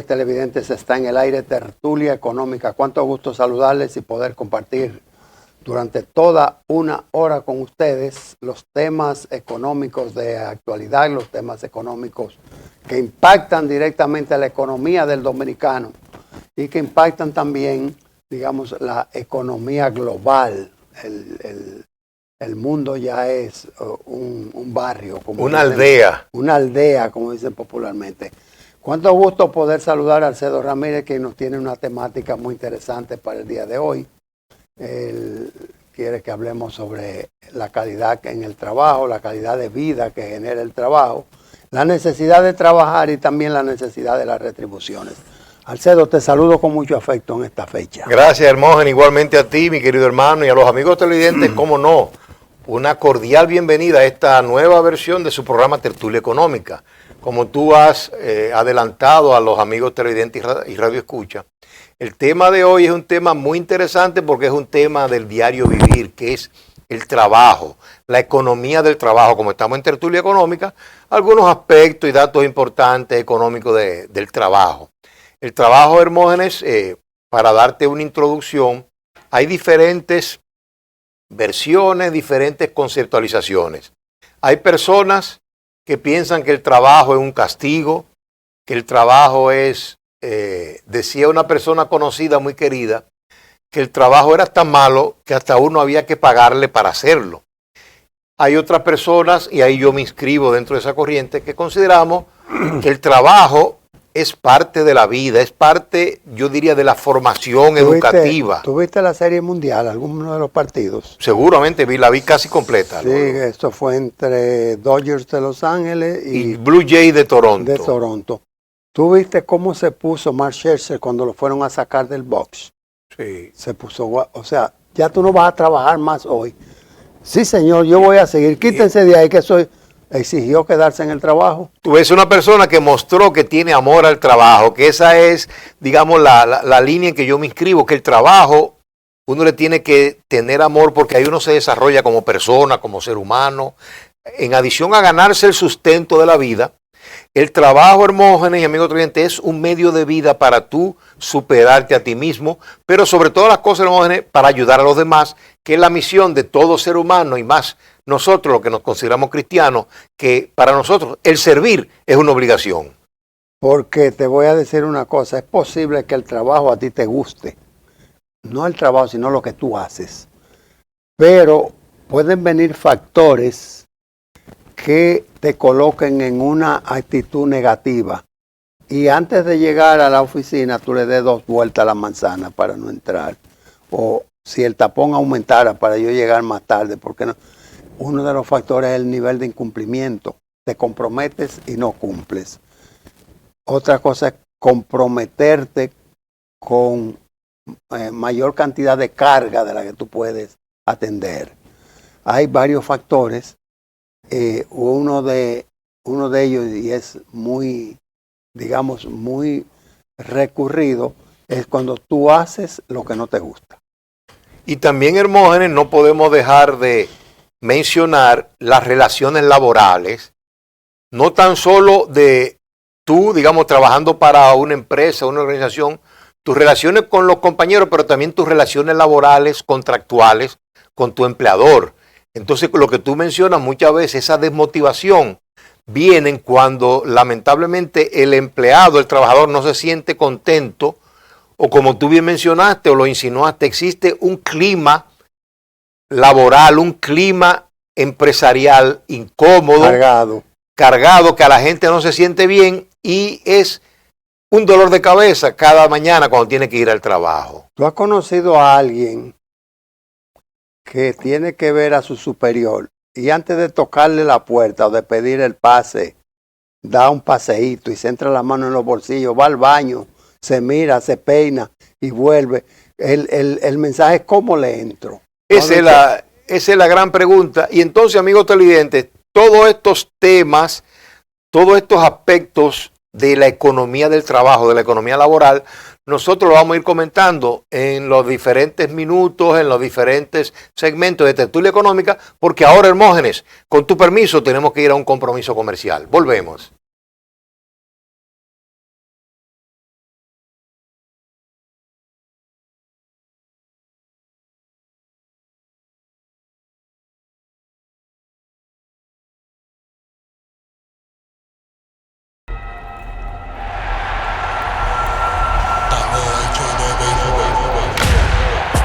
Televidentes, está en el aire Tertulia Económica. Cuánto gusto saludarles y poder compartir durante toda una hora con ustedes los temas económicos de actualidad, los temas económicos que impactan directamente a la economía del dominicano y que impactan también, digamos, la economía global. El mundo ya es un barrio. Como una dicen, aldea. Una aldea, como dicen popularmente. Cuánto gusto poder saludar a Alcedo Ramírez, que nos tiene una temática muy interesante para el día de hoy. Él quiere que hablemos sobre la calidad en el trabajo, la calidad de vida que genera el trabajo, la necesidad de trabajar y también la necesidad de las retribuciones. Alcedo, te saludo con mucho afecto en esta fecha. Gracias, Hermógenes, igualmente a ti, mi querido hermano, y a los amigos televidentes, cómo no, una cordial bienvenida a esta nueva versión de su programa Tertulia Económica. Como tú has adelantado a los amigos televidentes y radio escucha, el tema de hoy es un tema muy interesante porque es un tema del diario vivir, que es el trabajo, la economía del trabajo. Como estamos en Tertulia Económica, algunos aspectos y datos importantes económicos del trabajo. El trabajo, Hermógenes, para darte una introducción, hay diferentes versiones, diferentes conceptualizaciones. Hay personas que piensan que el trabajo es un castigo, que el trabajo es, decía una persona conocida, muy querida, que el trabajo era tan malo que hasta uno había que pagarle para hacerlo. Hay otras personas, y ahí yo me inscribo dentro de esa corriente, que consideramos que el trabajo es parte de la vida, es parte, yo diría, de la formación educativa. ¿Tuviste la Serie Mundial, alguno de los partidos? Seguramente la vi casi completa. Sí, esto fue entre Dodgers de Los Ángeles y Blue Jays de Toronto. ¿Tú viste cómo se puso Mark Scherzer cuando lo fueron a sacar del box? Sí. Se puso, o sea, ya tú no vas a trabajar más hoy. Sí, señor, yo voy a seguir. Quítense de ahí que soy... Exigió quedarse en el trabajo. Tú ves una persona que mostró que tiene amor al trabajo, que esa es, digamos, la línea en que yo me inscribo, que el trabajo uno le tiene que tener amor porque ahí uno se desarrolla como persona, como ser humano. En adición a ganarse el sustento de la vida, el trabajo, Hermógenes y amigos oyentes, es un medio de vida para tú superarte a ti mismo, pero sobre todas las cosas, Hermógenes, para ayudar a los demás, que es la misión de todo ser humano y más nosotros, los que nos consideramos cristianos, que para nosotros el servir es una obligación. Porque te voy a decir una cosa, es posible que el trabajo a ti te guste, no el trabajo, sino lo que tú haces, pero pueden venir factores que te coloquen en una actitud negativa y antes de llegar a la oficina tú le des 2 vueltas a la manzana para no entrar, o si el tapón aumentara para yo llegar más tarde, porque no. Uno de los factores es el nivel de incumplimiento. Te comprometes y no cumples. Otra cosa es comprometerte con mayor cantidad de carga de la que tú puedes atender. Hay varios factores. Uno de ellos, y es muy, digamos, muy recurrido, es cuando tú haces lo que no te gusta. Y también, Hermógenes, no podemos dejar de mencionar las relaciones laborales, no tan solo de tú, digamos, trabajando para una empresa, una organización, tus relaciones con los compañeros, pero también tus relaciones laborales, contractuales con tu empleador. Entonces, lo que tú mencionas muchas veces, esa desmotivación, vienen cuando lamentablemente el empleado, el trabajador no se siente contento, o como tú bien mencionaste o lo insinuaste, existe un clima laboral, un clima empresarial incómodo, cargado, que a la gente no se siente bien y es un dolor de cabeza cada mañana cuando tiene que ir al trabajo. ¿Tú has conocido a alguien que tiene que ver a su superior y antes de tocarle la puerta o de pedir el pase, da un paseíto y se entra la mano en los bolsillos, va al baño, se mira, se peina y vuelve? El mensaje es ¿cómo le entro? Esa es la gran pregunta. Y entonces, amigos televidentes, todos estos temas, todos estos aspectos de la economía del trabajo, de la economía laboral, nosotros lo vamos a ir comentando en los diferentes minutos, en los diferentes segmentos de Tertulia Económica, porque ahora, Hermógenes, con tu permiso, tenemos que ir a un compromiso comercial. Volvemos.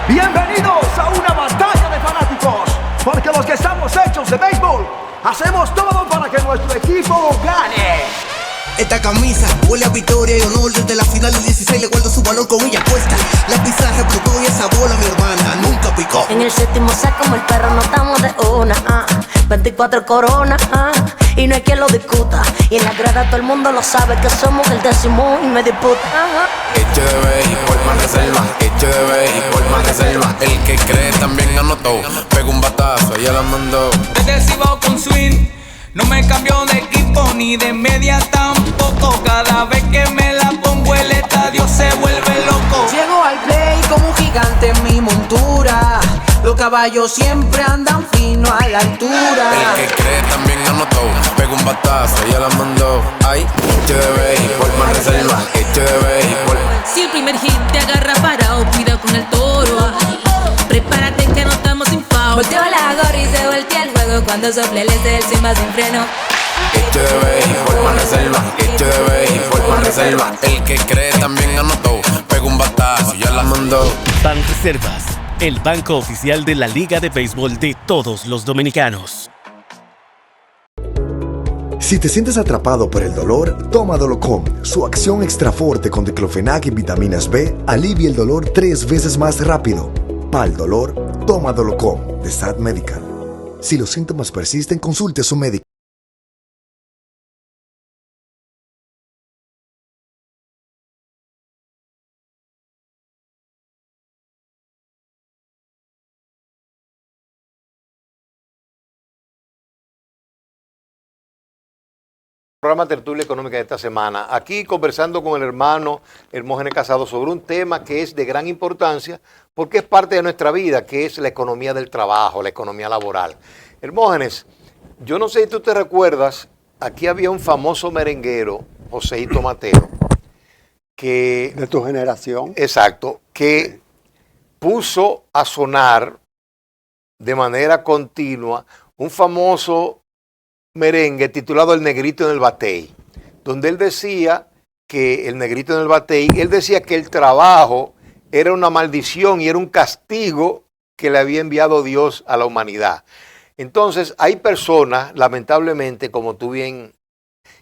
Bienvenidos a una batalla de fanáticos, porque los que estamos hechos de béisbol, hacemos todo para que nuestro equipo gane. Esta camisa huele a victoria y honor. Desde la final del 16 le guardo su valor con ella puesta. La pizarra explotó y esa bola mi hermana nunca picó. En el séptimo saco como el perro no estamos de una 24 coronas y no hay quien lo discuta. Y en la grada todo el mundo lo sabe que somos el décimo y me disputa. Hecho de béisbol más reserva, hecho de béisbol más reserva. El que cree también anotó, pegó un batazo y ya la mandó. Desde el Cibao con swing, no me cambio de equipo ni de media tampoco. Cada vez que me la pongo el estadio se vuelve loco. Llego al play como un gigante en mi montura. Los caballos siempre andan fino a la altura. El que cree también anotó, pegó un batazo y ya la mandó. Ay, hecho de béisbol más reserva, hecho de béisbol. Si el primer hit te agarra parado, cuidado con el toro. Prepárate que no estamos sin foul. Volteó la gorra y se voltea el juego cuando sople el del Simba sin freno. Hecho de béisbol más reserva, hecho de béisbol más reserva. El que cree también anotó, pegó un batazo y ya la mandó. Banreservas, el banco oficial de la Liga de Béisbol de todos los dominicanos. Si te sientes atrapado por el dolor, toma Dolocom. Su acción extra fuerte con diclofenac y vitaminas B alivia el dolor 3 veces más rápido. Para el dolor, toma Dolocom de Sad Medical. Si los síntomas persisten, consulte a su médico. Programa Tertulia Económica de esta semana. Aquí conversando con el hermano Hermógenes Casado sobre un tema que es de gran importancia porque es parte de nuestra vida, que es la economía del trabajo, la economía laboral. Hermógenes, yo no sé si tú te recuerdas, aquí había un famoso merenguero, Joséito Mateo, que... De tu generación. Exacto, que puso a sonar de manera continua un famoso merengue titulado El Negrito en el Batey, donde él decía que el negrito en el batey, él decía que el trabajo era una maldición y era un castigo que le había enviado Dios a la humanidad. Entonces hay personas, lamentablemente, como tú bien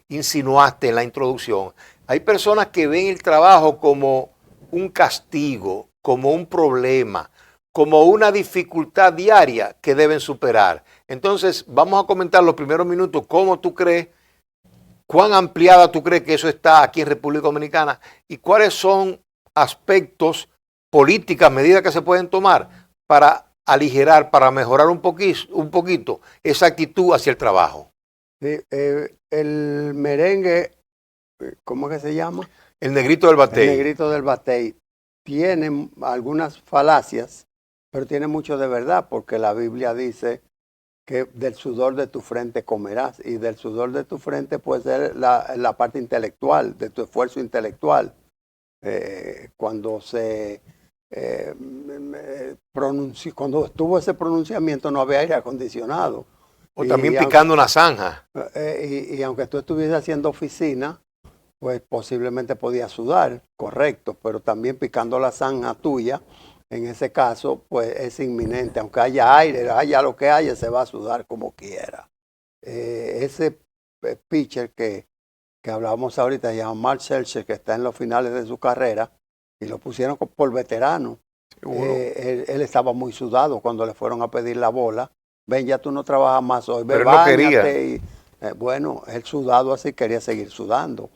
insinuaste en la introducción, hay personas que ven el trabajo como un castigo, como un problema, como una dificultad diaria que deben superar. Entonces, vamos a comentar los primeros minutos cómo tú crees, cuán ampliada tú crees que eso está aquí en República Dominicana y cuáles son aspectos, políticas, medidas que se pueden tomar para aligerar, para mejorar un poquito esa actitud hacia el trabajo. Sí, el merengue, ¿cómo es que se llama? El Negrito del Batey. El Negrito del Batey tiene algunas falacias, pero tiene mucho de verdad, porque la Biblia dice que del sudor de tu frente comerás, y del sudor de tu frente puede ser la parte intelectual, de tu esfuerzo intelectual. Cuando se cuando estuvo ese pronunciamiento no había aire acondicionado. O también picando una zanja. Y aunque tú estuvieses haciendo oficina, pues posiblemente podías sudar, correcto, pero también picando la zanja tuya, en ese caso, pues es inminente. Aunque haya aire, haya lo que haya, se va a sudar como quiera. Ese pitcher que hablábamos ahorita, se llama Mark Scherzer, que está en los finales de su carrera, y lo pusieron por veterano. Él estaba muy sudado cuando le fueron a pedir la bola. Ven, ya tú no trabajas más hoy. Ven, pero no quería. Y, bueno, él sudado así quería seguir sudando.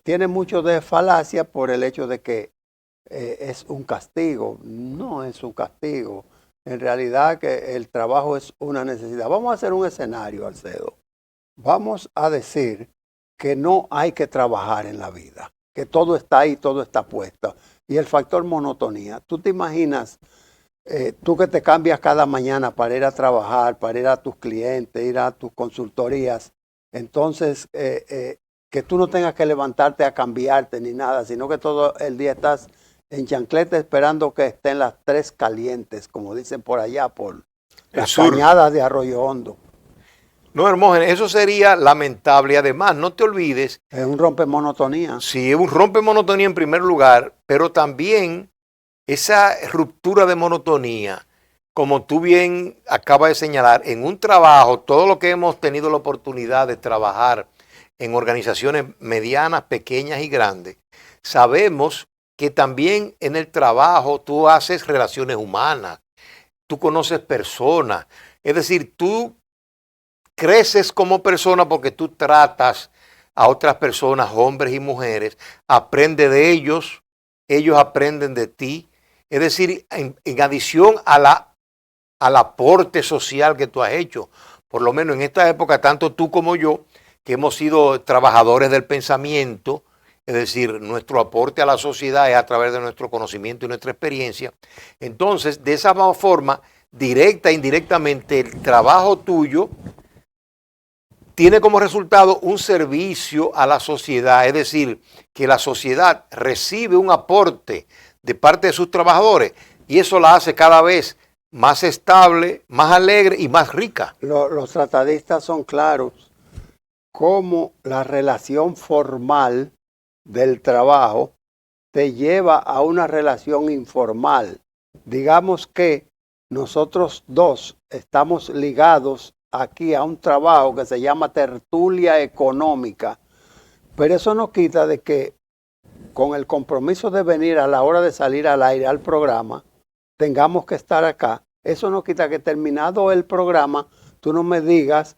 Tiene mucho de falacia por el hecho de que es un castigo. No es un castigo. En realidad que el trabajo es una necesidad. Vamos a hacer un escenario, Alcedo. Vamos a decir que no hay que trabajar en la vida, que todo está ahí, todo está puesto. Y el factor monotonía. ¿Tú te imaginas, tú que te cambias cada mañana para ir a trabajar, para ir a tus clientes, ir a tus consultorías, entonces que tú no tengas que levantarte a cambiarte ni nada, sino que todo el día estás en chancleta esperando que estén las 3 calientes, como dicen por allá, por las cañadas de Arroyo Hondo? No, Hermógenes, eso sería lamentable. Y además, no te olvides. Es un rompe monotonía. Sí, es un rompe monotonía en primer lugar, pero también esa ruptura de monotonía, como tú bien acabas de señalar, en un trabajo, todo lo que hemos tenido la oportunidad de trabajar en organizaciones medianas, pequeñas y grandes, sabemos que también en el trabajo tú haces relaciones humanas, tú conoces personas, es decir, tú creces como persona porque tú tratas a otras personas, hombres y mujeres, aprendes de ellos, ellos aprenden de ti, es decir, en adición al aporte social que tú has hecho, por lo menos en esta época, tanto tú como yo, que hemos sido trabajadores del pensamiento, es decir, nuestro aporte a la sociedad es a través de nuestro conocimiento y nuestra experiencia. Entonces, de esa forma, directa e indirectamente, el trabajo tuyo tiene como resultado un servicio a la sociedad, es decir, que la sociedad recibe un aporte de parte de sus trabajadores y eso la hace cada vez más estable, más alegre y más rica. Los tratadistas son claros cómo la relación formal del trabajo te lleva a una relación informal. Digamos que nosotros dos estamos ligados aquí a un trabajo que se llama tertulia económica, pero eso no quita de que con el compromiso de venir a la hora de salir al aire al programa, tengamos que estar acá. Eso no quita que terminado el programa, tú no me digas,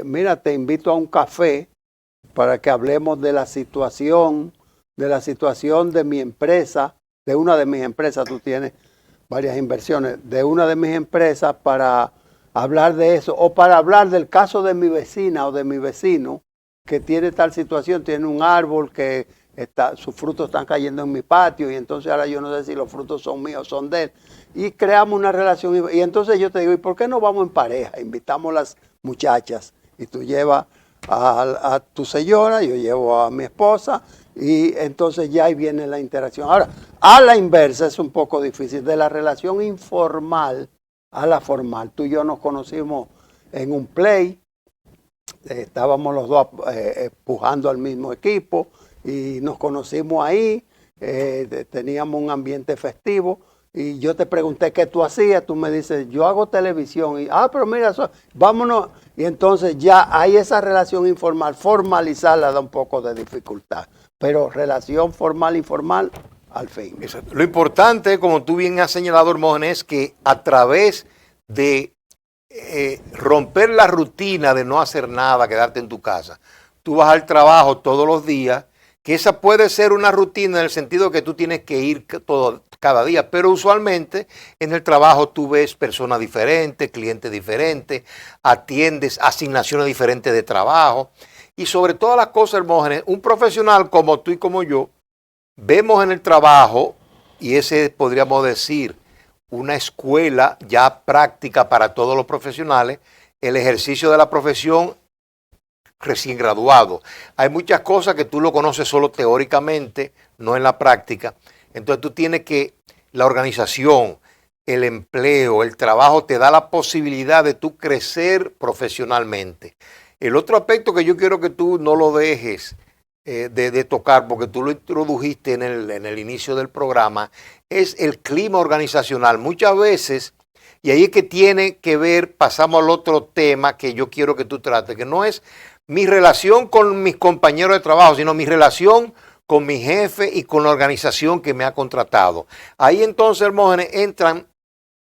mira, te invito a un café para que hablemos de la situación de mi empresa, de una de mis empresas, tú tienes varias inversiones, de una de mis empresas para hablar de eso, o para hablar del caso de mi vecina o de mi vecino que tiene tal situación, tiene un árbol que sus frutos están cayendo en mi patio y entonces ahora yo no sé si los frutos son míos o son de él. Y creamos una relación y entonces yo te digo, ¿y por qué no vamos en pareja? Invitamos las muchachas y tú llevas a tu señora, yo llevo a mi esposa y entonces ya ahí viene la interacción. Ahora, a la inversa es un poco difícil, de la relación informal a la formal. Tú y yo nos conocimos en un play, estábamos los dos empujando al mismo equipo y nos conocimos ahí, teníamos un ambiente festivo y yo te pregunté qué tú hacías, tú me dices, yo hago televisión y, pero mira, vámonos, y entonces ya hay esa relación informal, formalizarla da un poco de dificultad, pero relación formal informal al fin. Exacto. Lo importante, como tú bien has señalado, Hermógenes, es que a través de romper la rutina de no hacer nada, quedarte en tu casa, tú vas al trabajo todos los días, que esa puede ser una rutina en el sentido que tú tienes que ir cada día, pero usualmente en el trabajo tú ves personas diferentes, clientes diferentes, atiendes asignaciones diferentes de trabajo y sobre todas las cosas, Hermógenes, un profesional como tú y como yo, vemos en el trabajo, y ese podríamos decir una escuela ya práctica para todos los profesionales, el ejercicio de la profesión recién graduado. Hay muchas cosas que tú lo conoces solo teóricamente, no en la práctica. Entonces tú tienes que, la organización, el empleo, el trabajo te da la posibilidad de tú crecer profesionalmente. El otro aspecto que yo quiero que tú no lo dejes de tocar, porque tú lo introdujiste en el inicio del programa, es el clima organizacional. Muchas veces, y ahí es que tiene que ver, pasamos al otro tema que yo quiero que tú trates, que no es mi relación con mis compañeros de trabajo, sino mi relación con mi jefe y con la organización que me ha contratado. Ahí entonces, Hermógenes, entran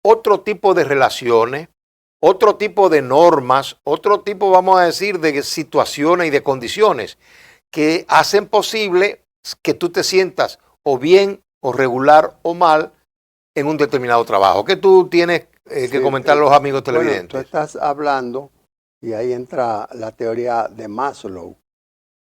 otro tipo de relaciones, otro tipo de normas, otro tipo, vamos a decir, de situaciones y de condiciones que hacen posible que tú te sientas o bien, o regular, o mal en un determinado trabajo. ¿Qué tú tienes que comentar a los amigos televidentes? Bueno, tú estás hablando, y ahí entra la teoría de Maslow,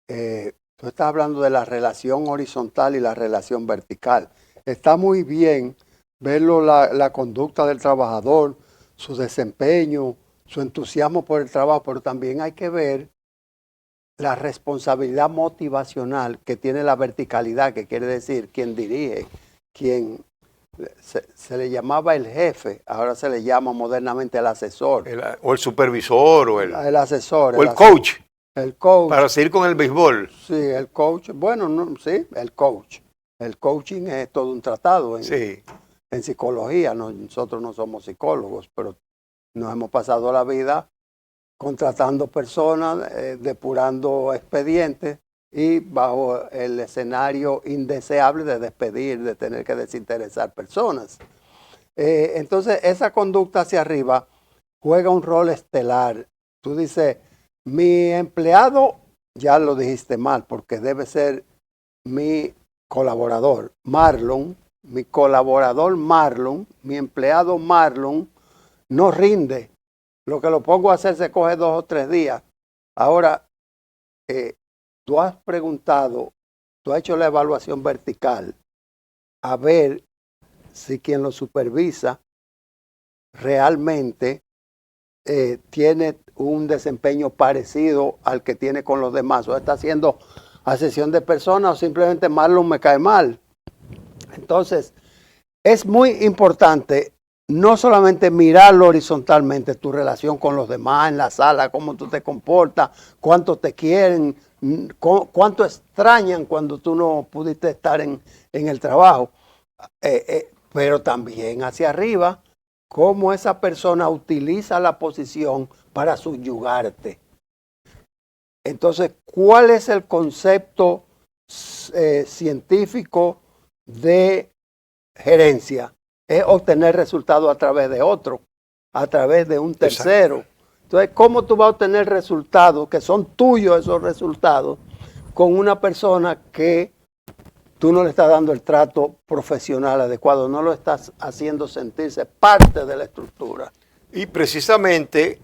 tú estás hablando de la relación horizontal y la relación vertical. Está muy bien verlo la conducta del trabajador, su desempeño, su entusiasmo por el trabajo, pero también hay que ver la responsabilidad motivacional que tiene la verticalidad, que quiere decir quien dirige, quien se le llamaba el jefe, ahora se le llama modernamente el asesor. O el supervisor, o el asesor. O el coach. El coach. Para seguir con el béisbol. Sí, el coach. Bueno, no, sí, el coach. El coaching es todo un tratado Sí. en psicología. Nosotros no somos psicólogos, pero nos hemos pasado la vida contratando personas, depurando expedientes y bajo el escenario indeseable de despedir, de tener que desinteresar personas. Entonces, esa conducta hacia arriba juega un rol estelar. Tú dices, mi empleado, ya lo dijiste mal, porque debe ser mi colaborador, Marlon, mi colaborador Marlon, mi empleado Marlon, no rinde. Lo que lo pongo a hacer se coge 2 o 3 días. Ahora, tú has preguntado, tú has hecho la evaluación vertical a ver si quien lo supervisa realmente tiene un desempeño parecido al que tiene con los demás, o está haciendo asesión de personas, o simplemente Marlon me cae mal. Entonces, es muy importante no solamente mirarlo horizontalmente, tu relación con los demás en la sala, cómo tú te comportas, cuánto te quieren, cuánto extrañan cuando tú no pudiste estar en el trabajo, pero también hacia arriba, cómo esa persona utiliza la posición para subyugarte. Entonces, ¿cuál es el concepto científico de gerencia? Es obtener resultados a través de otro, a través de un tercero. Exacto. Entonces, ¿cómo tú vas a obtener resultados que son tuyos, esos resultados, con una persona que tú no le estás dando el trato profesional adecuado, no lo estás haciendo sentirse parte de la estructura? Y precisamente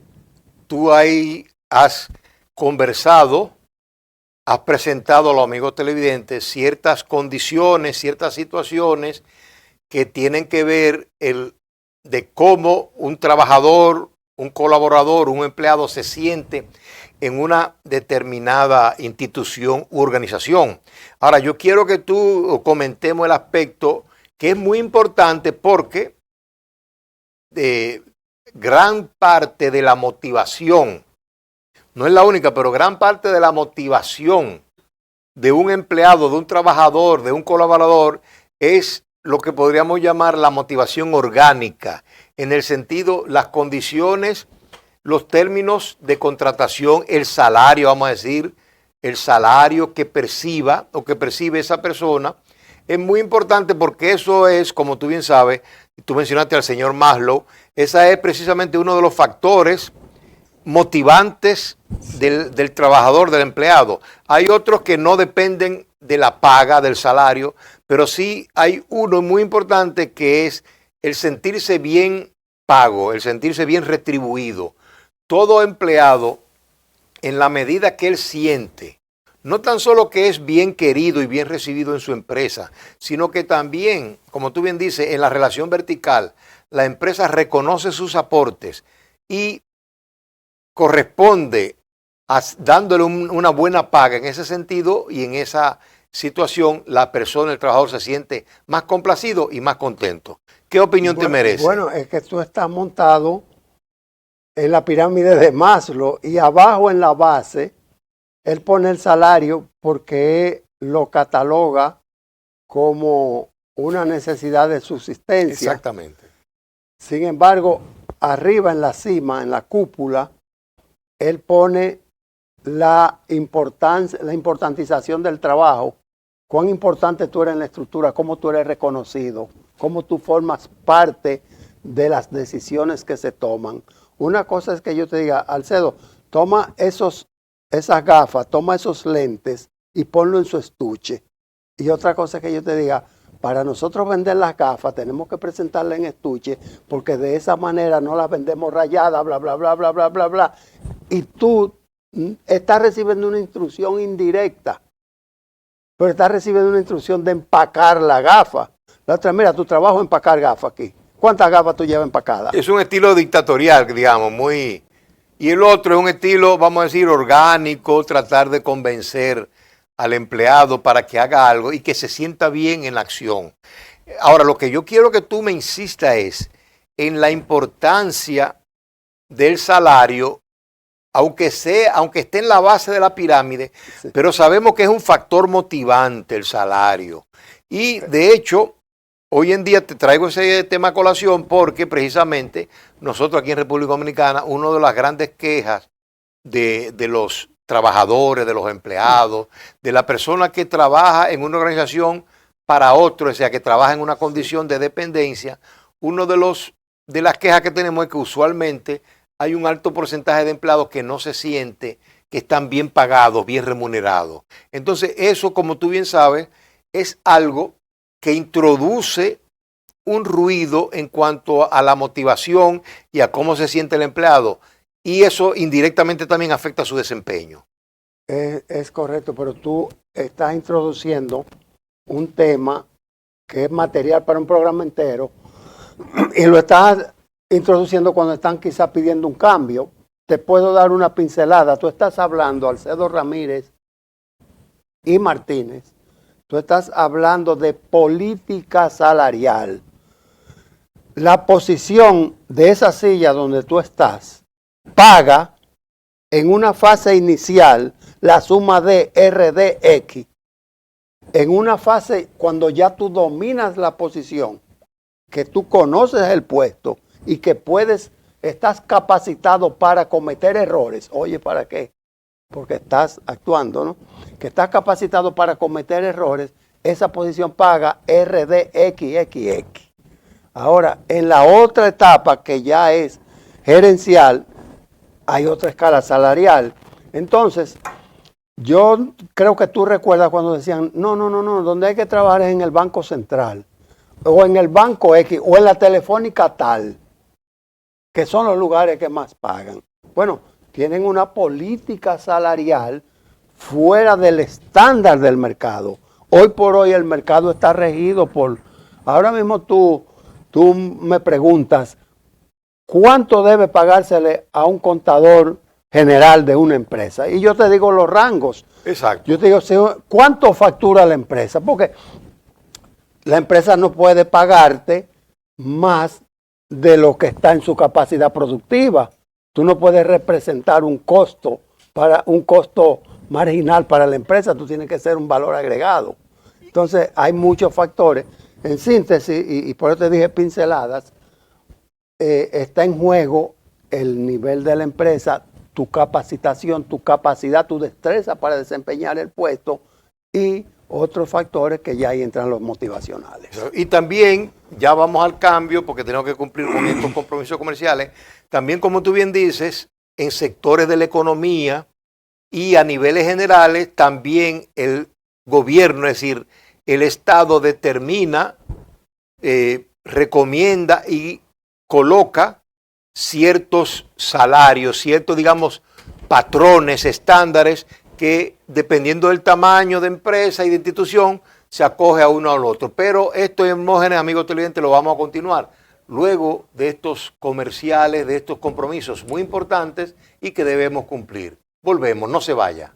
tú ahí has conversado, has presentado a los amigos televidentes ciertas condiciones, ciertas situaciones que tienen que ver de cómo un trabajador, un colaborador, un empleado se siente en una determinada institución u organización. Ahora, yo quiero que tú comentemos el aspecto que es muy importante porque gran parte de la motivación, no es la única, pero gran parte de la motivación de un empleado, de un trabajador, de un colaborador, es lo que podríamos llamar la motivación orgánica, en el sentido, las condiciones, los términos de contratación, el salario, vamos a decir, el salario que perciba o que percibe esa persona, es muy importante porque eso es, como tú bien sabes, tú mencionaste al señor Maslow, esa es precisamente uno de los factores motivantes del trabajador, del empleado. Hay otros que no dependen de la paga, del salario, pero sí hay uno muy importante que es el sentirse bien pago, el sentirse bien retribuido. Todo empleado, en la medida que él siente, no tan solo que es bien querido y bien recibido en su empresa, sino que también, como tú bien dices, en la relación vertical, la empresa reconoce sus aportes y corresponde dándole una buena paga en ese sentido, y en esa situación la persona, el trabajador, se siente más complacido y más contento. ¿Qué opinión te merece? Bueno, es que tú estás montado en la pirámide de Maslow y abajo en la base él pone el salario porque lo cataloga como una necesidad de subsistencia. Exactamente. Sin embargo, arriba en la cima, en la cúpula, él pone la importantización del trabajo, cuán importante tú eres en la estructura, cómo tú eres reconocido, cómo tú formas parte de las decisiones que se toman. Una cosa es que yo te diga, Alcedo, toma esas gafas, toma esos lentes y ponlo en su estuche. Y otra cosa es que yo te diga, para nosotros vender las gafas tenemos que presentarlas en estuche porque de esa manera no las vendemos rayadas, bla, bla, bla, bla, bla, bla, bla. Y tú estás recibiendo una instrucción indirecta, pero estás recibiendo una instrucción de empacar la gafa. La otra, mira, tu trabajo es empacar gafas aquí. ¿Cuántas gafas tú llevas empacadas? Es un estilo dictatorial, digamos, muy... Y el otro es un estilo, vamos a decir, orgánico, tratar de convencer al empleado para que haga algo y que se sienta bien en la acción. Ahora, lo que yo quiero que tú me insistas es en la importancia del salario aunque esté en la base de la pirámide, sí, pero sabemos que es un factor motivante el salario. Y de hecho, hoy en día te traigo ese tema a colación porque precisamente nosotros aquí en República Dominicana, una de las grandes quejas de los trabajadores, de los empleados, de la persona que trabaja en una organización para otro, o sea, que trabaja en una condición de dependencia, de las quejas que tenemos es que usualmente hay un alto porcentaje de empleados que no se siente que están bien pagados, bien remunerados. Entonces, eso, como tú bien sabes, es algo que introduce un ruido en cuanto a la motivación y a cómo se siente el empleado. Y eso indirectamente también afecta su desempeño. Es correcto, pero tú estás introduciendo un tema que es material para un programa entero y lo estás introduciendo cuando están quizás pidiendo un cambio. Te puedo dar una pincelada. Tú estás hablando, Alcedo Ramírez y Martínez, tú estás hablando de política salarial. La posición de esa silla donde tú estás paga en una fase inicial la suma de RDX. En una fase cuando ya tú dominas la posición, que tú conoces el puesto y que estás capacitado para cometer errores. Oye, ¿para qué? Porque estás actuando, ¿no? Que estás capacitado para cometer errores, esa posición paga RDXXX. Ahora, en la otra etapa, que ya es gerencial, hay otra escala salarial. Entonces, yo creo que tú recuerdas cuando decían, no, donde hay que trabajar es en el Banco Central, o en el Banco X, o en la Telefónica tal, que son los lugares que más pagan. Bueno, tienen una política salarial fuera del estándar del mercado. Hoy por hoy el mercado está regido por... Ahora mismo tú me preguntas, ¿cuánto debe pagársele a un contador general de una empresa? Y yo te digo los rangos. Exacto. Yo te digo, ¿cuánto factura la empresa? Porque la empresa no puede pagarte más de lo que está en su capacidad productiva. Tú no puedes representar un costo marginal para la empresa, tú tienes que ser un valor agregado. Entonces hay muchos factores. En síntesis, y por eso te dije pinceladas, está en juego el nivel de la empresa, tu capacitación, tu capacidad, tu destreza para desempeñar el puesto y otros factores que ya ahí entran los motivacionales. Y también, ya vamos al cambio porque tenemos que cumplir con estos compromisos comerciales, también como tú bien dices, en sectores de la economía y a niveles generales, también el gobierno, es decir, el Estado determina, recomienda y coloca ciertos salarios, ciertos, digamos, patrones, estándares, que dependiendo del tamaño de empresa y de institución, se acoge a uno o al otro. Pero esto, Hermógenes, amigos televidentes, lo vamos a continuar luego de estos comerciales, de estos compromisos muy importantes y que debemos cumplir. Volvemos, no se vaya.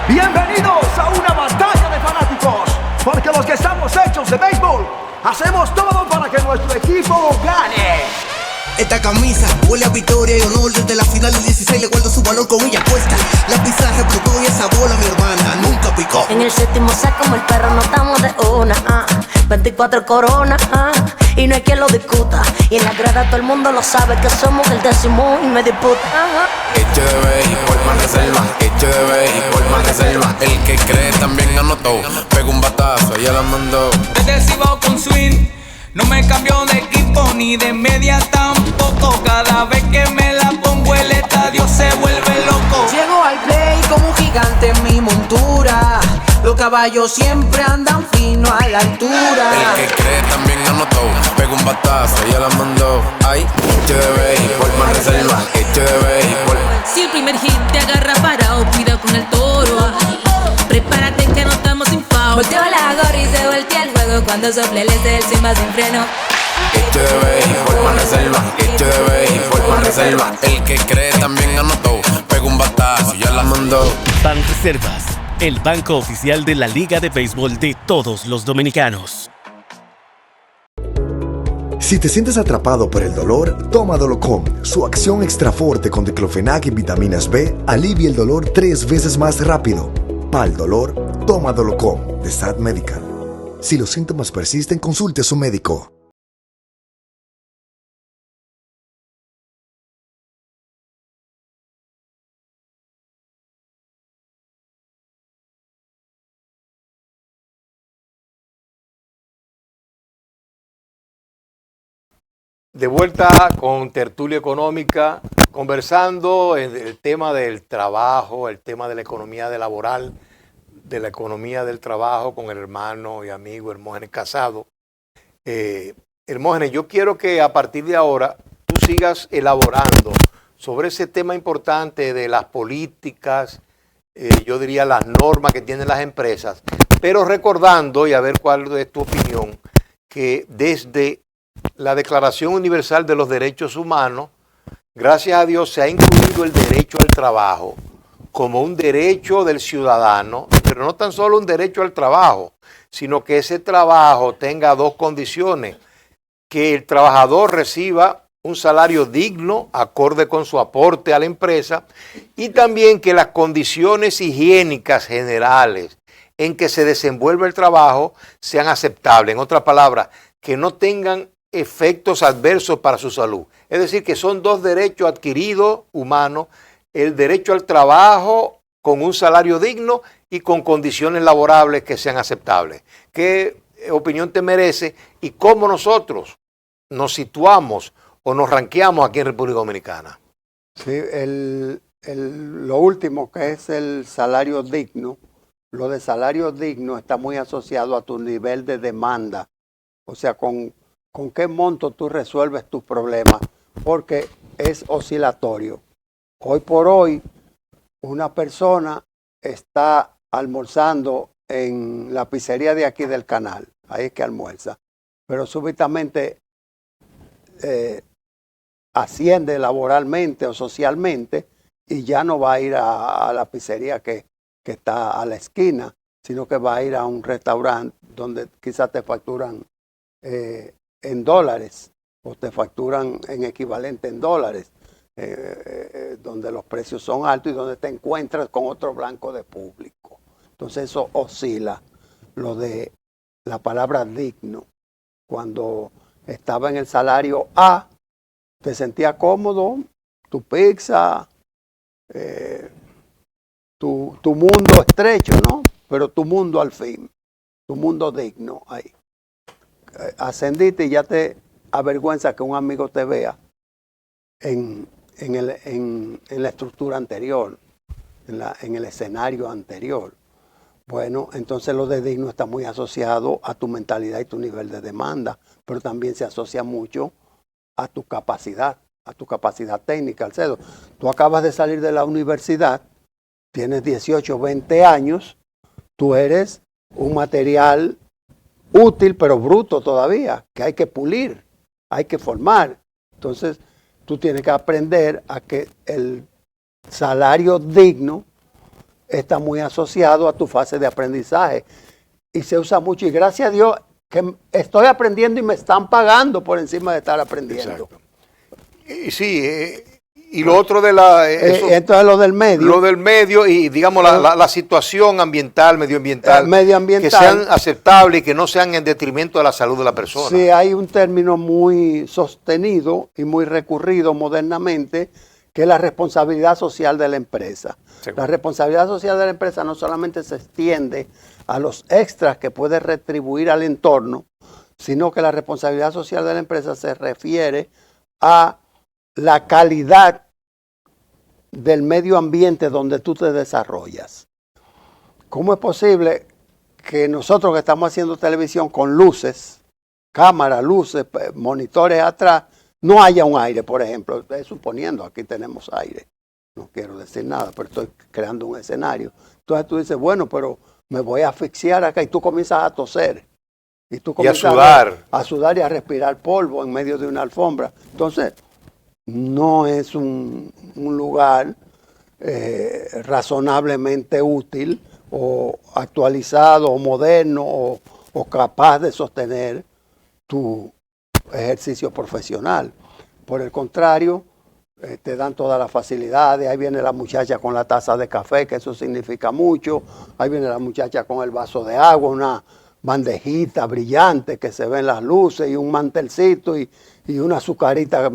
Bienvenidos a una batalla de fanáticos, porque los que estamos hechos de béisbol, hacemos todo para que nuestro equipo gane. Esta camisa huele a victoria y honor. Desde la final del 16 le guardo su valor con ella puesta. La pizarra explotó y esa bola mi hermana nunca picó. En el séptimo saco como el perro no estamos de una 24 coronas y no hay quien lo discuta. Y en la grada todo el mundo lo sabe que somos el décimo y me disputa. Hecho de béisbol más reserva, hecho de béisbol más reserva. El que cree también anotó, pegó un batazo y ya la mandó. Desde el Cibao con swing, no me cambio de equipo ni de media tampoco. Cada vez que me la pongo el estadio se vuelve loco. Llego al play como un gigante en mi montura. Los caballos siempre andan fino a la altura. El que cree también anotó, pegó un batazo y ya la mandó. Ay, hecho de béisbol más reserva, hecho de béisbol. Si el primer hit te agarra parado, cuidado con el toro. Prepárate que no estamos sin foul. Volteo la gorra y se voltea el juego cuando sople el este del Simba sin freno. Esto de béisbol más reserva, esto de béisbol más reserva. El que cree también anotó, pegó un batazo, ya la mandó. Banreservas, el banco oficial de la Liga de Béisbol de todos los dominicanos. Si te sientes atrapado por el dolor, toma Dolocom. Su acción extra fuerte con diclofenac y vitaminas B alivia el dolor 3 veces más rápido. Para el dolor, toma Dolocom de Sad Medical. Si los síntomas persisten, consulte a su médico. De vuelta con Tertulia Económica, conversando en el tema del trabajo, el tema de la economía laboral, de la economía del trabajo con el hermano y amigo Hermógenes Casado. Hermógenes, yo quiero que a partir de ahora tú sigas elaborando sobre ese tema importante de las políticas, yo diría las normas que tienen las empresas, pero recordando, y a ver cuál es tu opinión, que desde la Declaración Universal de los Derechos Humanos, gracias a Dios se ha incluido el derecho al trabajo como un derecho del ciudadano, pero no tan solo un derecho al trabajo, sino que ese trabajo tenga 2 condiciones: que el trabajador reciba un salario digno, acorde con su aporte a la empresa, y también que las condiciones higiénicas generales en que se desenvuelve el trabajo sean aceptables. En otras palabras, que no tengan efectos adversos para su salud. Es decir, que son 2 derechos adquiridos humanos: el derecho al trabajo con un salario digno y con condiciones laborables que sean aceptables. ¿Qué opinión te merece y cómo nosotros nos situamos o nos ranqueamos aquí en República Dominicana? Sí, lo último, que es el salario digno, lo de salario digno está muy asociado a tu nivel de demanda, o sea, con qué monto tú resuelves tus problemas, porque es oscilatorio. Hoy por hoy, una persona está almorzando en la pizzería de aquí del canal, ahí es que almuerza, pero súbitamente asciende laboralmente o socialmente y ya no va a ir a la pizzería que está a la esquina, sino que va a ir a un restaurante donde quizás te facturan en dólares o te facturan en equivalente en dólares, donde los precios son altos y donde te encuentras con otro blanco de público. Entonces eso oscila. Lo de la palabra digno, cuando estaba en el salario A, te sentías cómodo, tu pizza, tu mundo estrecho, ¿no? Pero tu mundo al fin, tu mundo digno ahí. Ascendiste y ya te avergüenza que un amigo te vea en la estructura anterior, en el escenario anterior. Bueno, entonces lo de digno está muy asociado a tu mentalidad y tu nivel de demanda, pero también se asocia mucho a tu capacidad técnica, Alcedo. Tú acabas de salir de la universidad, tienes 18, 20 años, tú eres un material útil pero bruto todavía, que hay que pulir, hay que formar. Entonces, tú tienes que aprender a que el salario digno está muy asociado a tu fase de aprendizaje y se usa mucho, y gracias a Dios que estoy aprendiendo y me están pagando por encima de estar aprendiendo. Exacto. Y sí, y lo otro de la... esto es lo del medio. Lo del medio y, digamos, la situación ambiental, medioambiental, que sean aceptables y que no sean en detrimento de la salud de la persona. Sí, hay un término muy sostenido y muy recurrido modernamente, que es la responsabilidad social de la empresa. Sí. La responsabilidad social de la empresa no solamente se extiende a los extras que puede retribuir al entorno, sino que la responsabilidad social de la empresa se refiere a la calidad del medio ambiente donde tú te desarrollas. ¿Cómo es posible que nosotros que estamos haciendo televisión con luces, cámaras, luces, monitores atrás, no haya un aire, por ejemplo? Suponiendo, aquí tenemos aire. No quiero decir nada, pero estoy creando un escenario. Entonces tú dices, bueno, pero me voy a asfixiar acá, y tú comienzas a toser. Y tú Y a comienzas sudar. a sudar y a respirar polvo en medio de una alfombra. Entonces, no es un lugar razonablemente útil o actualizado o moderno o capaz de sostener tu ejercicio profesional. Por el contrario, te dan todas las facilidades. Ahí viene la muchacha con la taza de café, que eso significa mucho. Ahí viene la muchacha con el vaso de agua, una bandejita brillante que se ven las luces y un mantelcito y una azucarita,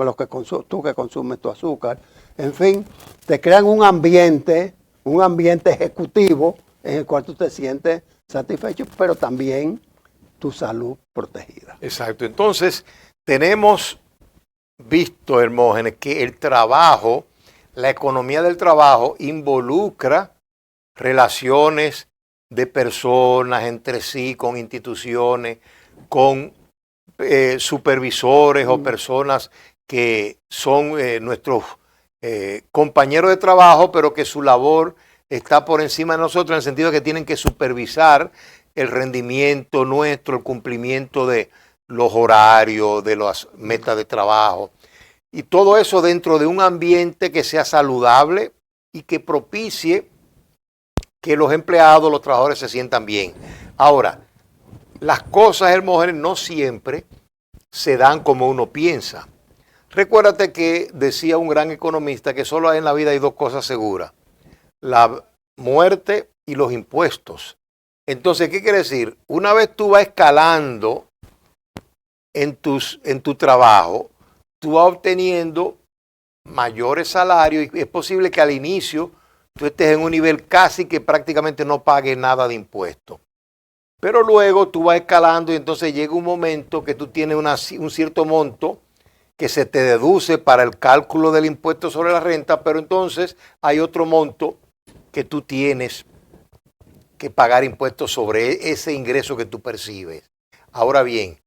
tú que consumes tu azúcar. En fin, te crean un ambiente ejecutivo en el cual tú te sientes satisfecho, pero también tu salud protegida. Exacto. Entonces, tenemos visto, Hermógenes, que el trabajo, la economía del trabajo involucra relaciones de personas entre sí, con instituciones, con supervisores o personas que son nuestros compañeros de trabajo, pero que su labor está por encima de nosotros en el sentido de que tienen que supervisar el rendimiento nuestro, el cumplimiento de los horarios, de las metas de trabajo. Y todo eso dentro de un ambiente que sea saludable y que propicie que los empleados, los trabajadores se sientan bien. Ahora, las cosas, Hermógenes, no siempre se dan como uno piensa. Recuérdate que decía un gran economista que solo en la vida hay dos cosas seguras: la muerte y los impuestos. Entonces, ¿qué quiere decir? Una vez tú vas escalando en tu trabajo, tú vas obteniendo mayores salarios y es posible que al inicio tú estés en un nivel casi que prácticamente no pagues nada de impuestos. Pero luego tú vas escalando y entonces llega un momento que tú tienes un cierto monto que se te deduce para el cálculo del impuesto sobre la renta, pero entonces hay otro monto que tú tienes que pagar impuestos sobre ese ingreso que tú percibes. Ahora bien,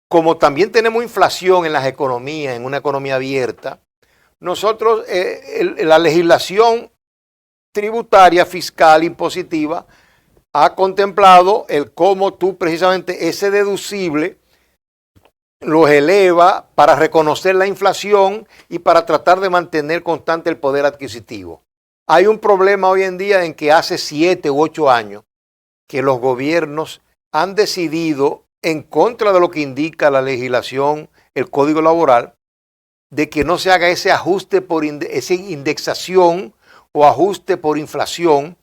como también tenemos inflación en las economías, en una economía abierta, nosotros, la legislación tributaria, fiscal, impositiva, ha contemplado el cómo tú precisamente ese deducible los eleva para reconocer la inflación y para tratar de mantener constante el poder adquisitivo. Hay un problema hoy en día en que hace 7 u 8 años que los gobiernos han decidido, en contra de lo que indica la legislación, el Código Laboral, de que no se haga ese ajuste por esa indexación o ajuste por inflación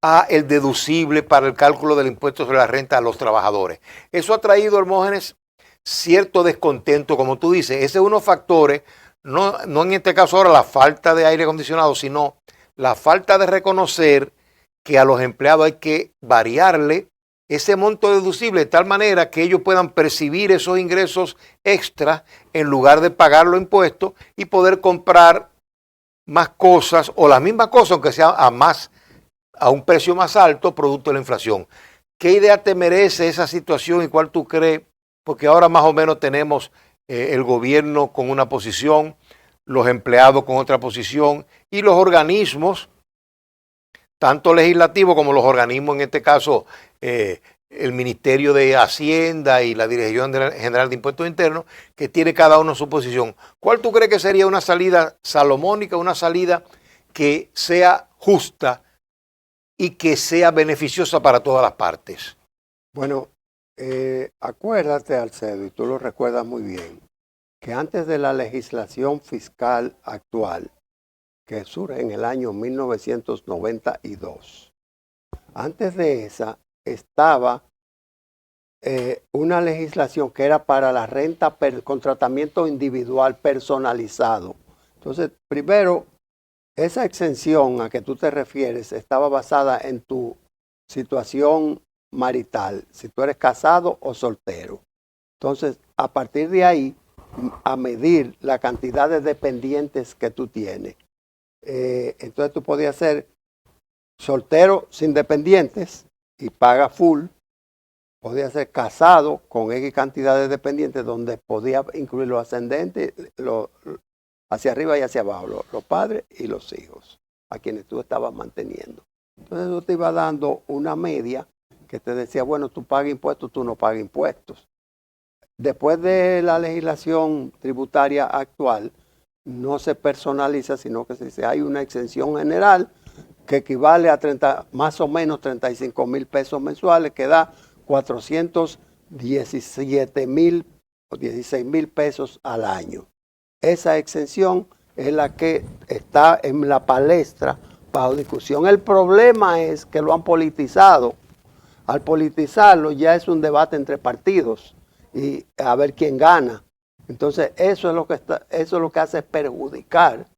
a el deducible para el cálculo del impuesto sobre la renta a los trabajadores. Eso ha traído, Hermógenes, cierto descontento, como tú dices. Ese es uno de los factores, no en este caso ahora la falta de aire acondicionado, sino la falta de reconocer que a los empleados hay que variarle ese monto deducible de tal manera que ellos puedan percibir esos ingresos extras en lugar de pagar los impuestos y poder comprar más cosas o las mismas cosas, aunque sea a un precio más alto, producto de la inflación. ¿Qué idea te merece esa situación y cuál tú crees? Porque ahora más o menos tenemos el gobierno con una posición, los empleados con otra posición y los organismos, tanto legislativos como los organismos, en este caso el Ministerio de Hacienda y la Dirección General de Impuestos Internos, que tiene cada uno su posición. ¿Cuál tú crees que sería una salida salomónica, una salida que sea justa y que sea beneficiosa para todas las partes? Bueno, acuérdate, Alcedo, y tú lo recuerdas muy bien, que antes de la legislación fiscal actual, que surge en el año 1992, antes de esa estaba una legislación que era para la renta con tratamiento individual personalizado. Entonces, primero, esa exención a que tú te refieres estaba basada en tu situación marital, si tú eres casado o soltero. Entonces, a partir de ahí, a medir la cantidad de dependientes que tú tienes. Entonces tú podías ser soltero sin dependientes y paga full. Podías ser casado con X cantidad de dependientes donde podía incluir los ascendentes, hacia arriba y hacia abajo, los padres y los hijos, a quienes tú estabas manteniendo. Entonces eso te iba dando una media que te decía, bueno, tú pagas impuestos, tú no pagas impuestos. Después de la legislación tributaria actual, no se personaliza, sino que se dice, hay una exención general que equivale a más o menos 35 mil pesos mensuales, que da 417 mil o 16 mil pesos al año. Esa exención es la que está en la palestra bajo discusión. El problema es que lo han politizado. Al politizarlo ya es un debate entre partidos y a ver quién gana. Entonces eso es lo que hace perjudicar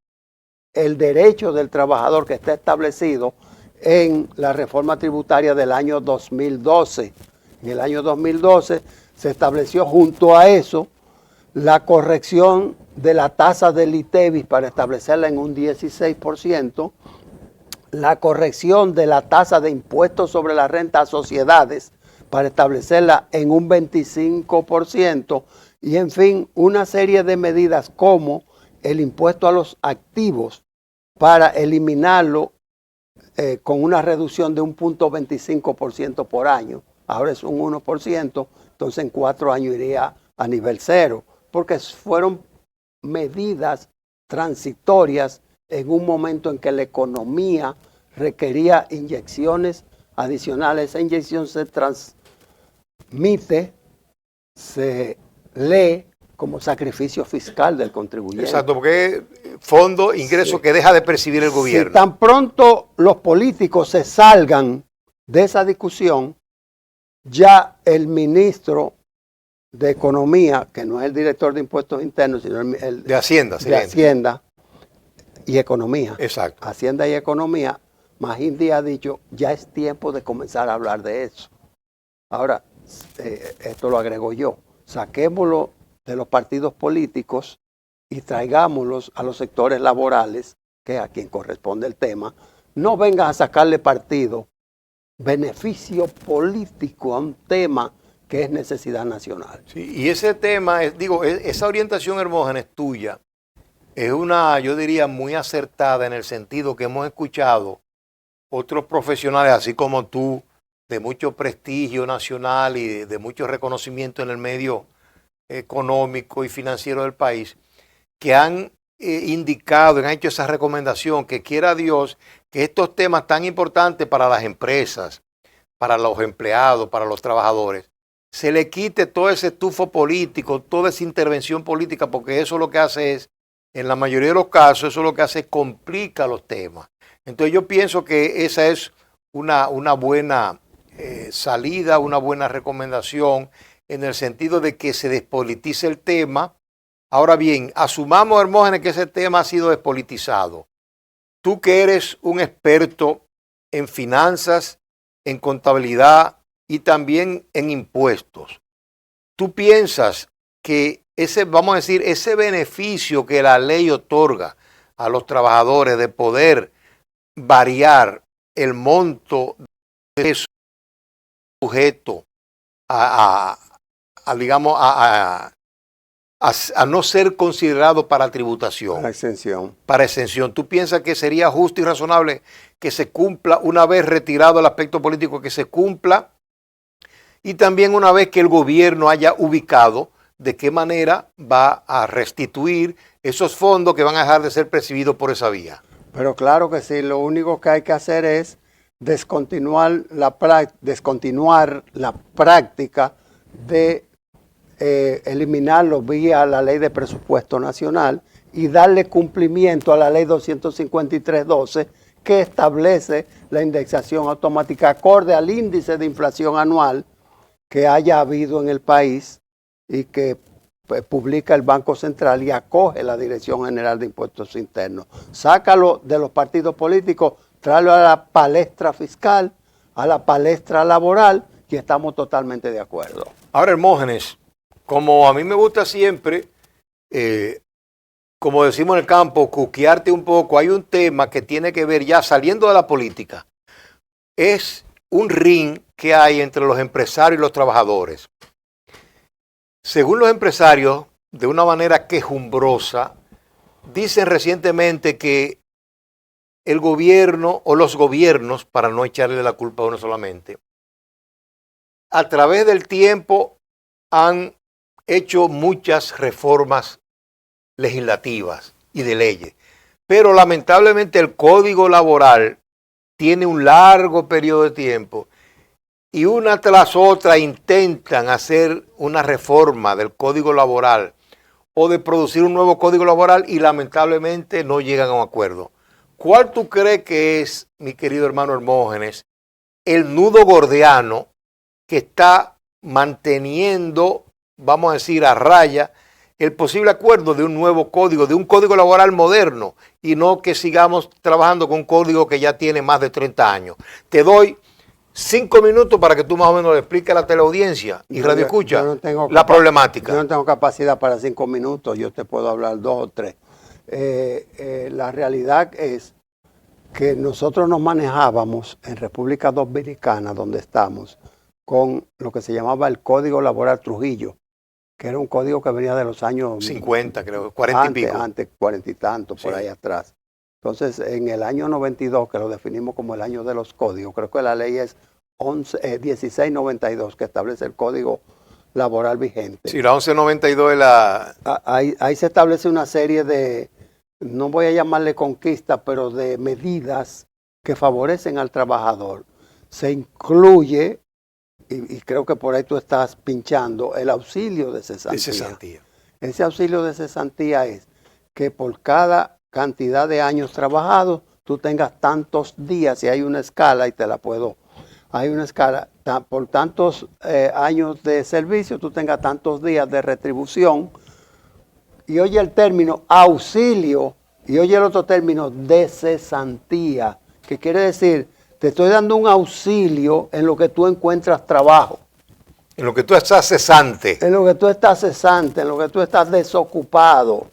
el derecho del trabajador que está establecido en la reforma tributaria del año 2012. En el año 2012 se estableció junto a eso la corrección de la tasa del ITEVIS para establecerla en un 16%, la corrección de la tasa de impuestos sobre la renta a sociedades para establecerla en un 25%, y en fin, una serie de medidas como el impuesto a los activos para eliminarlo con una reducción de un 0.25% por año. Ahora es un 1%, entonces en 4 años iría a nivel cero, porque fueron medidas transitorias en un momento en que la economía requería inyecciones adicionales. Esa inyección se transmite, se lee como sacrificio fiscal del contribuyente. Exacto, porque es fondo, ingreso que deja de percibir el gobierno. Si tan pronto los políticos se salgan de esa discusión, ya el ministro de Economía, que no es el director de Impuestos Internos, sino el de Hacienda, de Hacienda y Economía. Exacto. Hacienda y Economía, Magindi ha dicho, ya es tiempo de comenzar a hablar de eso. Ahora, esto lo agrego yo, saquémoslo de los partidos políticos y traigámoslos a los sectores laborales, que es a quien corresponde el tema. No vengan a sacarle partido, beneficio político a un tema que es necesidad nacional. Sí, y ese tema, esa orientación, Hermógenes, tuya, es una, yo diría, muy acertada en el sentido que hemos escuchado otros profesionales, así como tú, de mucho prestigio nacional y de mucho reconocimiento en el medio económico y financiero del país, que han indicado, han hecho esa recomendación, que quiera Dios que estos temas tan importantes para las empresas, para los empleados, para los trabajadores, se le quite todo ese estufo político, toda esa intervención política, porque eso lo que hace es, en la mayoría de los casos, eso lo que hace es complica los temas. Entonces yo pienso que esa es una buena salida, una buena recomendación, en el sentido de que se despolitice el tema. Ahora bien, asumamos, Hermógenes, que ese tema ha sido despolitizado. Tú que eres un experto en finanzas, en contabilidad y también en impuestos, ¿tú piensas que vamos a decir, ese beneficio que la ley otorga a los trabajadores de poder variar el monto de eso sujeto a no ser considerado para tributación? Para exención. Para exención. ¿Tú piensas que sería justo y razonable que se cumpla una vez retirado el aspecto político, que se cumpla? Y también una vez que el gobierno haya ubicado de qué manera va a restituir esos fondos que van a dejar de ser percibidos por esa vía. Pero claro que sí, lo único que hay que hacer es descontinuar la práctica de eliminarlo vía la ley de presupuesto nacional y darle cumplimiento a la ley 253.12, que establece la indexación automática acorde al índice de inflación anual que haya habido en el país y que publica el Banco Central y acoge la Dirección General de Impuestos Internos. Sácalo de los partidos políticos, tráelo a la palestra fiscal, a la palestra laboral, y estamos totalmente de acuerdo. Ahora, Hermógenes, como a mí me gusta siempre, como decimos en el campo, cuquearte un poco, hay un tema que tiene que ver, ya saliendo de la política, es un ring que hay entre los empresarios y los trabajadores. Según los empresarios, de una manera quejumbrosa, dicen recientemente que el gobierno o los gobiernos, para no echarle la culpa a uno solamente, a través del tiempo han hecho muchas reformas legislativas y de leyes, pero lamentablemente el Código Laboral tiene un largo periodo de tiempo y una tras otra intentan hacer una reforma del Código Laboral o de producir un nuevo Código Laboral y lamentablemente no llegan a un acuerdo. ¿Cuál tú crees que es, mi querido hermano Hermógenes, el nudo gordiano que está manteniendo, vamos a decir, a raya el posible acuerdo de un nuevo código, de un código laboral moderno, y no que sigamos trabajando con un código que ya tiene más de 30 años? Te doy 5 minutos para que tú más o menos le expliques a la teleaudiencia y Radio Escucha la problemática. Yo no tengo capacidad para 5 minutos, yo te puedo hablar 2 o 3. La realidad es que nosotros nos manejábamos en República Dominicana, donde estamos, con lo que se llamaba el Código Laboral Trujillo, que era un código que venía de los años 50, creo, 40 y pico. Antes, 40 y tanto, por ahí atrás. Entonces, en el año 92, que lo definimos como el año de los códigos, creo que la ley es 1692, que establece el Código Laboral vigente. Sí, la 1192 es la... Ahí se establece una serie de, no voy a llamarle conquistas, pero de medidas que favorecen al trabajador. Se incluye, y creo que por ahí tú estás pinchando, el auxilio de cesantía. Ese auxilio de cesantía es que por cada cantidad de años trabajados, tú tengas tantos días, y hay una escala, y te la puedo, hay una escala, por tantos años de servicio, tú tengas tantos días de retribución, y oye el término auxilio, y oye el otro término de cesantía, que quiere decir, te estoy dando un auxilio en lo que tú encuentras trabajo. En lo que tú estás cesante. En lo que tú estás cesante, en lo que tú estás desocupado.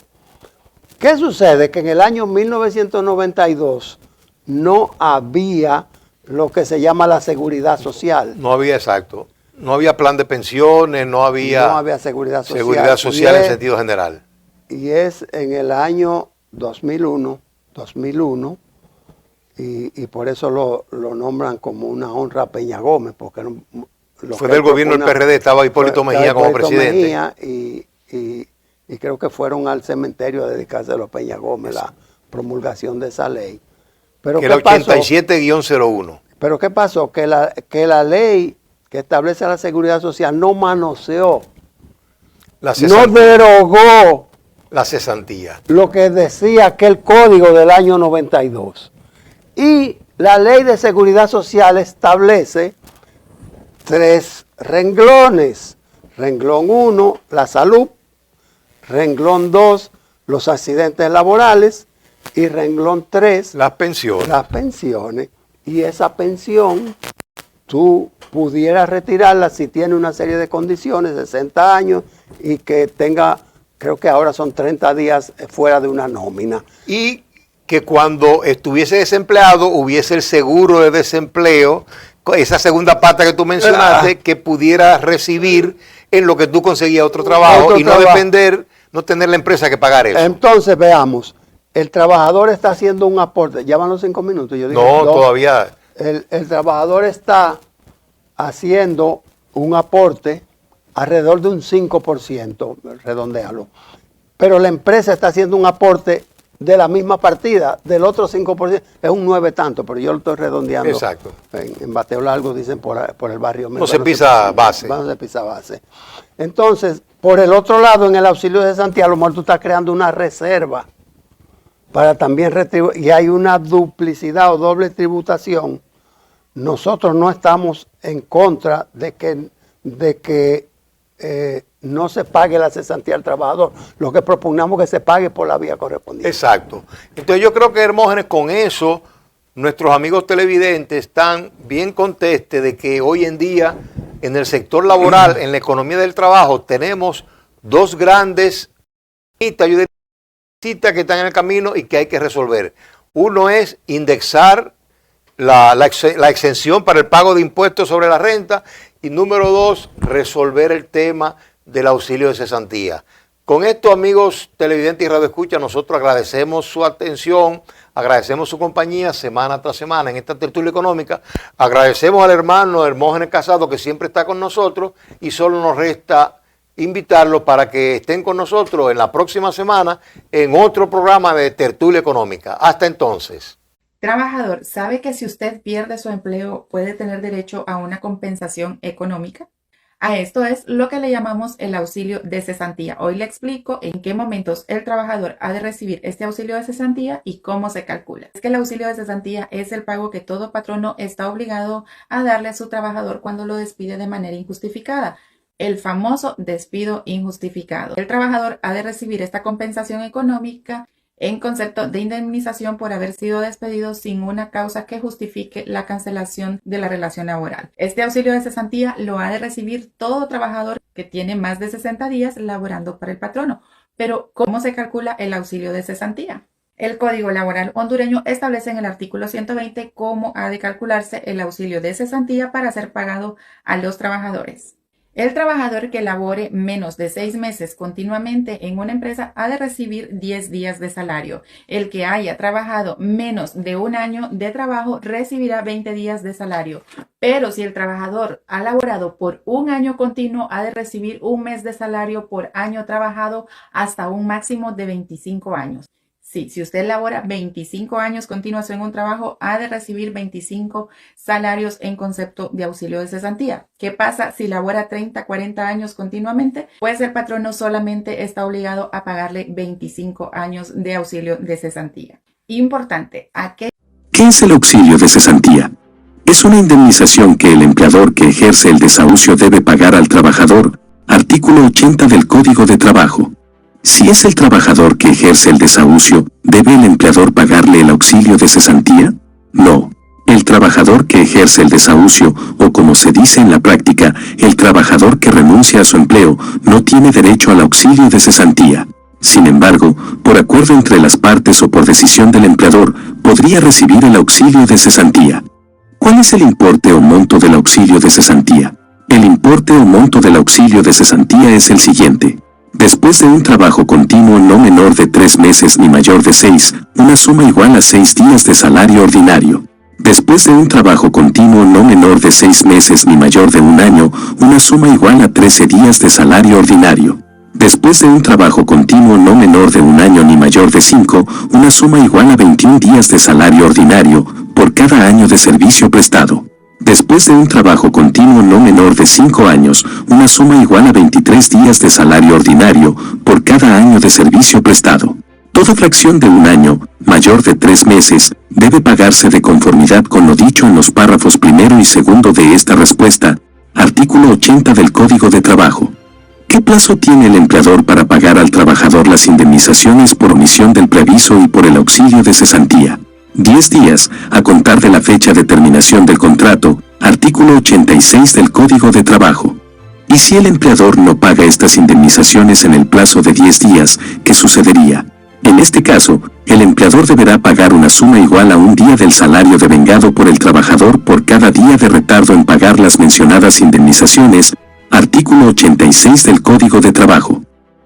¿Qué sucede? Que en el año 1992 no había lo que se llama la seguridad social. No había, exacto. No había plan de pensiones, no había seguridad social. Seguridad social en sentido general. Y es en el año 2001, y por eso lo nombran como una honra a Peña Gómez, porque fue del gobierno del PRD, estaba Hipólito Mejía como presidente. Mejía y creo que fueron al cementerio a dedicarse a los Peña Gómez, la promulgación de esa ley. Pero que era 87-01. Pero ¿qué pasó? Que la ley que establece la seguridad social no manoseó, no derogó la cesantía, lo que decía aquel código del año 92. Y la ley de seguridad social establece 3 renglones. Renglón 1, la salud. Renglón 2, los accidentes laborales. Y renglón 3, las pensiones. Las pensiones. Y esa pensión, tú pudieras retirarla si tiene una serie de condiciones, 60 años, y que tenga, creo que ahora son 30 días fuera de una nómina. Y que cuando estuviese desempleado hubiese el seguro de desempleo, esa segunda pata que tú mencionaste, que pudiera recibir en lo que tú conseguías otro trabajo y no depender, no tener la empresa que pagar eso. Entonces veamos, el trabajador está haciendo un aporte, ya van los 5 minutos. Yo digo, no, todavía. El trabajador está haciendo un aporte alrededor de un 5%, redondealo. Pero la empresa está haciendo un aporte de la misma partida, del otro 5%, es un 9 tanto, pero yo lo estoy redondeando. Exacto. En bateo largo dicen por el barrio. No se pisa base. No se pisa base. Entonces, por el otro lado, en el auxilio de Santiago, a lo mejor tú estás creando una reserva para también retribuir, y hay una duplicidad o doble tributación. Nosotros no estamos en contra de que no se pague la cesantía al trabajador. Lo que propugnamos es que se pague por la vía correspondiente. Exacto. Entonces yo creo que, Hermógenes, con eso nuestros amigos televidentes están bien contestes de que hoy en día en el sector laboral, en la economía del trabajo, tenemos 2 grandes citas que están en el camino y que hay que resolver. Uno es indexar la exención para el pago de impuestos sobre la renta, y número 2, resolver el tema del auxilio de cesantía. Con esto, amigos televidentes y radioescuchas, nosotros agradecemos su atención Agradecemos su compañía semana tras semana en esta tertulia económica. Agradecemos al hermano Hermógenes Casado, que siempre está con nosotros, y solo nos resta invitarlos para que estén con nosotros en la próxima semana en otro programa de tertulia económica. Hasta entonces. Trabajador, ¿sabe que si usted pierde su empleo puede tener derecho a una compensación económica? A esto es lo que le llamamos el auxilio de cesantía. Hoy le explico en qué momentos el trabajador ha de recibir este auxilio de cesantía y cómo se calcula. Es que el auxilio de cesantía es el pago que todo patrono está obligado a darle a su trabajador cuando lo despide de manera injustificada. El famoso despido injustificado. El trabajador ha de recibir esta compensación económica en concepto de indemnización por haber sido despedido sin una causa que justifique la cancelación de la relación laboral. Este auxilio de cesantía lo ha de recibir todo trabajador que tiene más de 60 días laborando para el patrono. Pero, ¿cómo se calcula el auxilio de cesantía? El Código Laboral hondureño establece en el artículo 120 cómo ha de calcularse el auxilio de cesantía para ser pagado a los trabajadores. El trabajador que labore menos de 6 meses continuamente en una empresa ha de recibir 10 días de salario. El que haya trabajado menos de un año de trabajo recibirá 20 días de salario. Pero si el trabajador ha laborado por un año continuo, ha de recibir un mes de salario por año trabajado hasta un máximo de 25 años. Sí, si usted labora 25 años continuos en un trabajo, ha de recibir 25 salarios en concepto de auxilio de cesantía. ¿Qué pasa si labora 30, 40 años continuamente? Pues el patrono solamente está obligado a pagarle 25 años de auxilio de cesantía. Importante, ¿Qué es el auxilio de cesantía? Es una indemnización que el empleador que ejerce el desahucio debe pagar al trabajador. Artículo 80 del Código de Trabajo. Si es el trabajador que ejerce el desahucio, ¿debe el empleador pagarle el auxilio de cesantía? No. El trabajador que ejerce el desahucio, o como se dice en la práctica, el trabajador que renuncia a su empleo, no tiene derecho al auxilio de cesantía. Sin embargo, por acuerdo entre las partes o por decisión del empleador, podría recibir el auxilio de cesantía. ¿Cuál es el importe o monto del auxilio de cesantía? El importe o monto del auxilio de cesantía es el siguiente. Después de un trabajo continuo no menor de 3 meses ni mayor de 6, una suma igual a 6 días de salario ordinario. Después de un trabajo continuo no menor de 6 meses ni mayor de un año, una suma igual a 13 días de salario ordinario. Después de un trabajo continuo no menor de un año ni mayor de 5, una suma igual a 21 días de salario ordinario, por cada año de servicio prestado. Después de un trabajo continuo no menor de 5 años, una suma igual a 23 días de salario ordinario, por cada año de servicio prestado. Toda fracción de un año, mayor de 3 meses, debe pagarse de conformidad con lo dicho en los párrafos primero y segundo de esta respuesta. Artículo 80 del Código de Trabajo. ¿Qué plazo tiene el empleador para pagar al trabajador las indemnizaciones por omisión del preaviso y por el auxilio de cesantía? 10 días, a contar de la fecha de terminación del contrato, artículo 86 del Código de Trabajo. Y si el empleador no paga estas indemnizaciones en el plazo de 10 días, ¿qué sucedería? En este caso, el empleador deberá pagar una suma igual a un día del salario devengado por el trabajador por cada día de retardo en pagar las mencionadas indemnizaciones, artículo 86 del Código de Trabajo.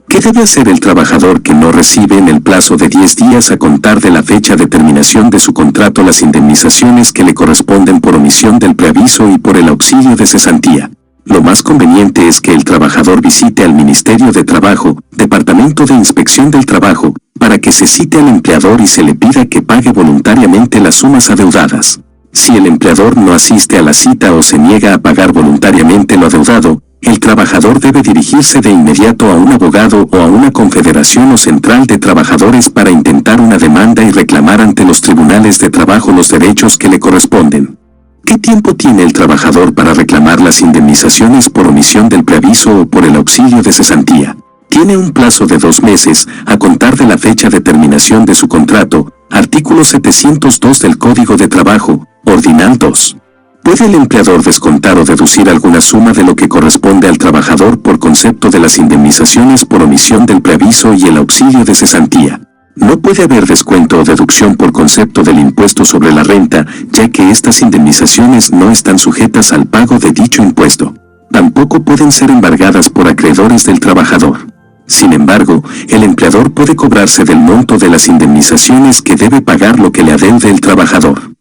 ¿Qué debe hacer el trabajador que no recibe en el plazo de 10 días a contar de la fecha de terminación de su contrato las indemnizaciones que le corresponden por omisión del preaviso y por el auxilio de cesantía? Lo más conveniente es que el trabajador visite al Ministerio de Trabajo, Departamento de Inspección del Trabajo, para que se cite al empleador y se le pida que pague voluntariamente las sumas adeudadas. Si el empleador no asiste a la cita o se niega a pagar voluntariamente lo adeudado, el trabajador debe dirigirse de inmediato a un abogado o a una confederación o central de trabajadores para intentar una demanda y reclamar ante los tribunales de trabajo los derechos que le corresponden. ¿Qué tiempo tiene el trabajador para reclamar las indemnizaciones por omisión del preaviso o por el auxilio de cesantía? Tiene un plazo de 2 meses, a contar de la fecha de terminación de su contrato, artículo 702 del Código de Trabajo, Ordinal 2. ¿Puede el empleador descontar o deducir alguna suma de lo que corresponde al trabajador por concepto de las indemnizaciones por omisión del preaviso y el auxilio de cesantía? No puede haber descuento o deducción por concepto del impuesto sobre la renta, ya que estas indemnizaciones no están sujetas al pago de dicho impuesto. Tampoco pueden ser embargadas por acreedores del trabajador. Sin embargo, el empleador puede cobrarse del monto de las indemnizaciones que debe pagar lo que le adeude el trabajador.